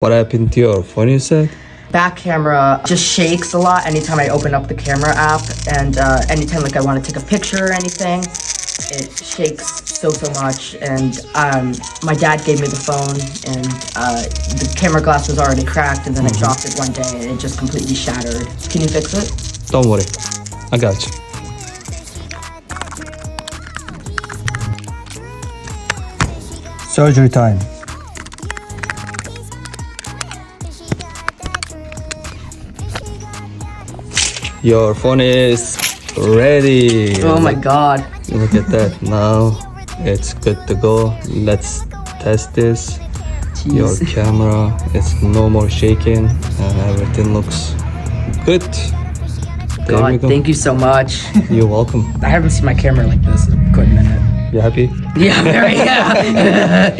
What happened to your phone, you said? Back camera just shakes a lot anytime I open up the camera app, and anytime like I want to take a picture or anything, it shakes so much. And my dad gave me the phone, and the camera glass was already cracked, and then I dropped it one day and it just completely shattered. Can you fix it? Don't worry, I got you. Surgery time. Your phone is ready. Oh my god. Look at that. Now it's good to go. Let's test this. Jeez. Your camera, it's no more shaking and everything looks good. There we God, go. thank you so much. You're welcome. I haven't seen my camera like this in a good minute. You happy? Yeah, very, yeah.